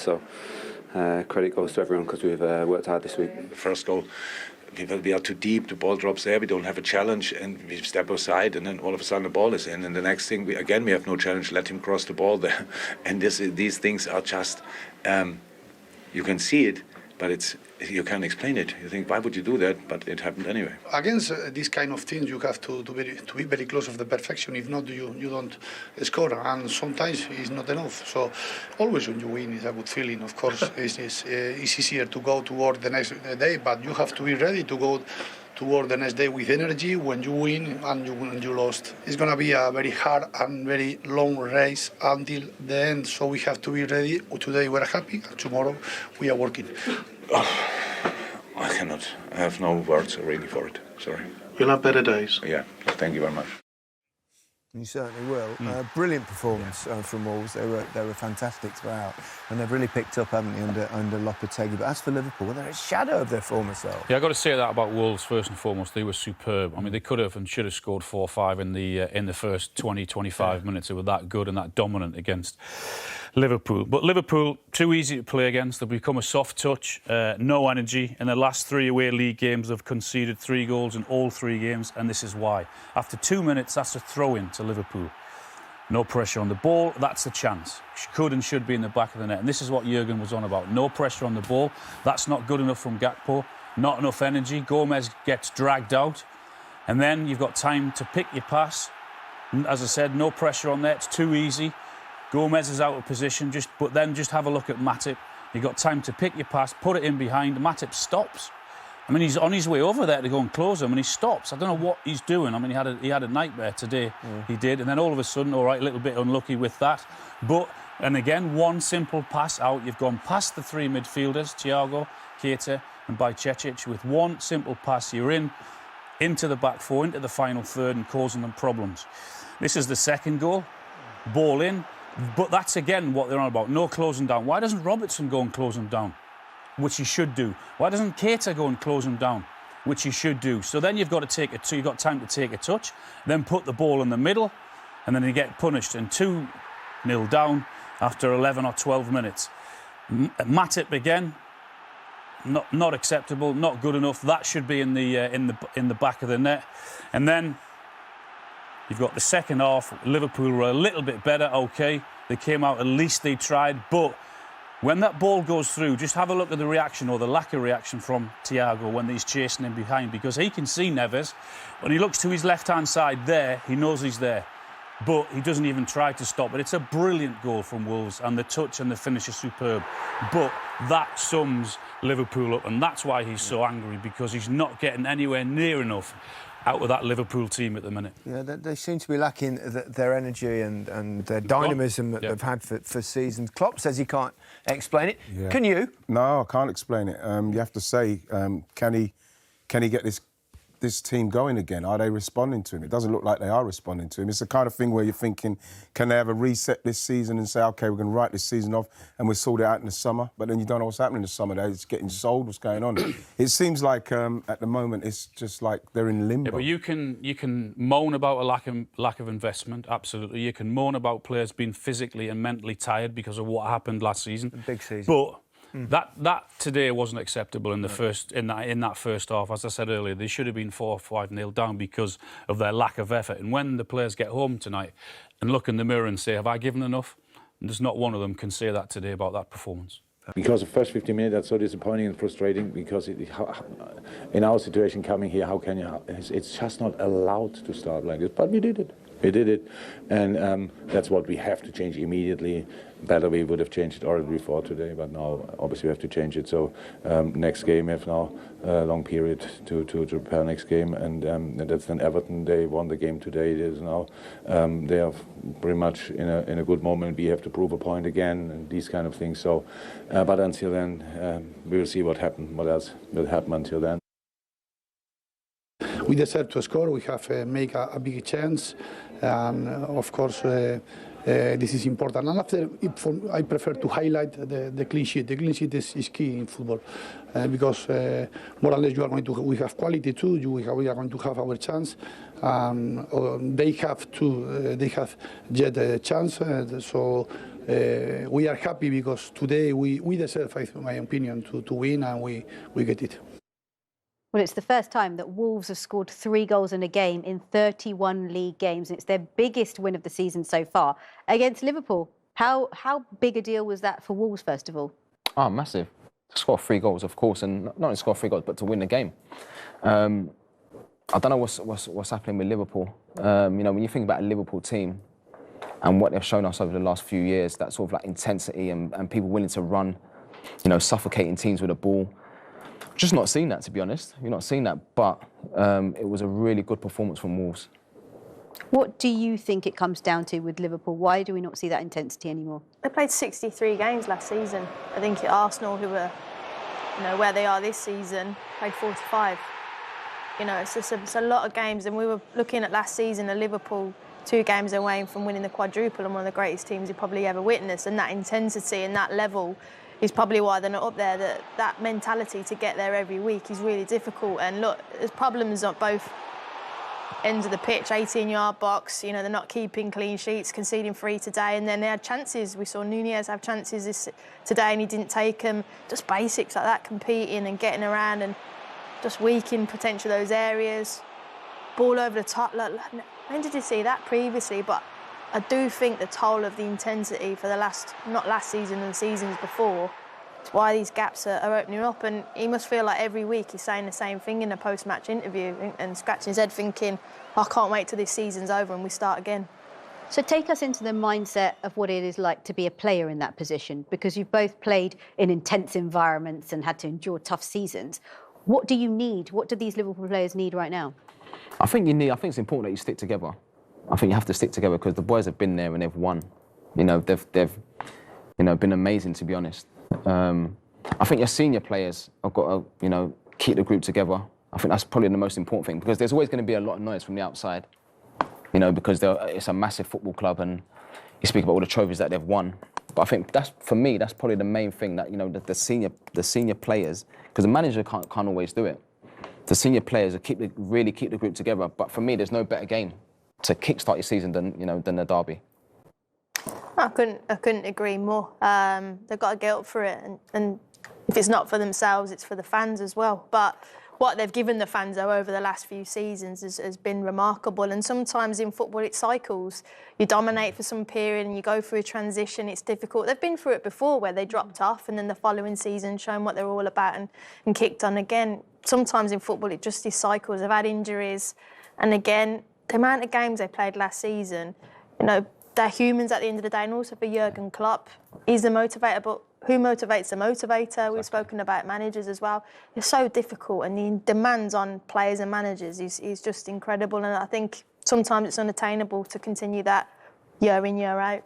So credit goes to everyone because we've worked hard this week. The first goal, we are too deep, the ball drops there, we don't have a challenge, and we step aside, and then all of a sudden the ball is in, and the next thing, we have no challenge, let him cross the ball there. And these things are just, you can see it, but you can't explain it. You think, why would you do that? But it happened anyway. Against these kind of teams, you have to be very close of the perfection. If not, you don't score, and sometimes it's not enough. So always when you win, it's a good feeling. Of course, it's easier to go toward the next day, but you have to be ready to go toward the next day with energy when you win and you lost. It's going to be a very hard and very long race until the end, so we have to be ready. Today we're happy, and tomorrow we are working. I cannot. I have no words really for it. Sorry. You'll have better days. Yeah, thank you very much. You certainly will. Brilliant performance from Wolves. They were fantastic throughout, and they've really picked up, haven't they, under Lopetegui. But as for Liverpool, they're a shadow of their former self. Yeah, I've got to say that about Wolves first and foremost. They were superb. I mean, they could have and should have scored 4 or 5 in the first 20-25 minutes. They were that good and that dominant against Liverpool. But Liverpool, too easy to play against. They've become a soft touch, no energy. In the last 3 away league games, they've conceded 3 goals in all 3 games, and this is why. After 2 minutes, that's a throw-in to Liverpool. No pressure on the ball, that's the chance. Could and should be in the back of the net. And this is what Jurgen was on about. No pressure on the ball. That's not good enough from Gakpo. Not enough energy. Gomez gets dragged out. And then you've got time to pick your pass. As I said, no pressure on there. It's too easy. Gomez is out of position, but then just have a look at Matip. You've got time to pick your pass, put it in behind. Matip stops. I mean, he's on his way over there to go and close him, and he stops. I don't know what he's doing. I mean, he had a nightmare today. He did, and then all of a sudden, all right, a little bit unlucky with that. And again, one simple pass out. You've gone past the 3 midfielders, Thiago, Keita, and Bajcetic. With one simple pass, you're into the back 4, into the final third, and causing them problems. This is the second goal. Ball in. But that's, again, what they're on about. No closing down. Why doesn't Robertson go and close him down? Which he should do. Why doesn't Keita go and close him down? Which he should do. So then you've got time to take a touch, then put the ball in the middle, and then you get punished. And 2-0 down after 11 or 12 minutes. Matip again, not acceptable, not good enough. That should be in the back of the net. And then you've got the second half. Liverpool were a little bit better, OK. They came out, at least they tried. But when that ball goes through, just have a look at the reaction or the lack of reaction from Thiago when he's chasing him behind, because he can see Neves. When he looks to his left-hand side there, he knows he's there. But he doesn't even try to stop it. It's a brilliant goal from Wolves, and the touch and the finish are superb. But that sums Liverpool up, and that's why he's so angry, because he's not getting anywhere near enough out of that Liverpool team at the minute. Yeah, they seem to be lacking their energy and their dynamism that they've had for seasons. Klopp says he can't explain it. Yeah. Can you? No, I can't explain it. You have to say, can he get this team going again? Are they responding to him? It doesn't look like they are responding to him. It's the kind of thing where you're thinking, can they have a reset this season and say, OK, we're going to write this season off and we'll sort it out in the summer? But then you don't know what's happening in the summer. It's getting sold. What's going on? It seems like at the moment it's just like they're in limbo. Yeah, but you can moan about a lack of investment. Absolutely, you can moan about players being physically and mentally tired because of what happened last season. A big season, but. That today wasn't acceptable in that first half. As I said earlier, they should have been 4 or 5-0 down because of their lack of effort. And when the players get home tonight and look in the mirror and say, have I given enough? And there's not one of them can say that today about that performance. Because the first 15 minutes, that's so disappointing and frustrating, because in our situation coming here, how can you... It's just not allowed to start like this. But we did it. We did it. And that's what we have to change immediately. Better we would have changed it already before today, but now obviously we have to change it. So next game we have now a long period to prepare next game, and that's then Everton. They won the game today. It is now they are pretty much in a good moment. We have to prove a point again and these kind of things. So, but until then, we will see what happens. What else will happen until then? We deserve to score. We have make a big chance, and of course. This is important. And after, I prefer to highlight the clean sheet. The clean sheet is key in football because more or less you are going to. We have quality too. We are going to have our chance. They have yet a chance. So we are happy because today we deserve, in my opinion, to win, and we get it. Well, it's the first time that Wolves have scored 3 goals in a game in 31 league games. It's their biggest win of the season so far against Liverpool. How big a deal was that for Wolves, first of all? Oh, massive. To score 3 goals, of course, and not only score 3 goals, but to win the game. I don't know what's happening with Liverpool. You know, when you think about a Liverpool team and what they've shown us over the last few years, that sort of like intensity and people willing to run, you know, suffocating teams with a ball. Just not seen that, to be honest. You're not seeing that, but it was a really good performance from Wolves. What do you think it comes down to with Liverpool? Why do we not see that intensity anymore? They played 63 games last season. I think Arsenal, who were, you know, where they are this season, played 45. You know, it's a lot of games, and we were looking at last season at Liverpool 2 games away from winning the quadruple and one of the greatest teams you probably ever witnessed, and that intensity and that level is probably why they're not up there. That mentality to get there every week is really difficult. And look, there's problems at both ends of the pitch, 18-yard box. You know, they're not keeping clean sheets, conceding 3 today, and then they had chances. We saw Nunez have chances today and he didn't take them. Just basics like that, competing and getting around, and just weak in potential those areas. Ball over the top. Look, when did you see that previously? But I do think the toll of the intensity for the not last season and the seasons before, it's why these gaps are opening up. And he must feel like every week he's saying the same thing in a post-match interview and scratching his head thinking, I can't wait till this season's over and we start again. So take us into the mindset of what it is like to be a player in that position, because you've both played in intense environments and had to endure tough seasons. What do you need? What do these Liverpool players need right now? I think it's important that you stick together. I think you have to stick together because the boys have been there and they've won. You know, they've you know, been amazing, to be honest. I think your senior players have got to, you know, keep the group together. I think that's probably the most important thing, because there's always going to be a lot of noise from the outside, you know, because it's a massive football club and you speak about all the trophies that they've won. But I think for me, that's probably the main thing, that, you know, the senior players, because the manager can't always do it. The senior players really keep the group together. But for me, there's no better game to kickstart your season than the derby. I couldn't agree more. They've got to get up for it, and if it's not for themselves, it's for the fans as well. But what they've given the fans over the last few seasons has been remarkable. And sometimes in football, it cycles. You dominate for some period and you go through a transition. It's difficult. They've been through it before, where they dropped off and then the following season shown what they're all about and kicked on again. Sometimes in football, it just is cycles. They've had injuries, and again, the amount of games they played last season, you know, they're humans at the end of the day. And also for Jurgen Klopp, he's the motivator, but who motivates the motivator? We've spoken about managers as well. It's so difficult, and the demands on players and managers is just incredible. And I think sometimes it's unattainable to continue that year in, year out.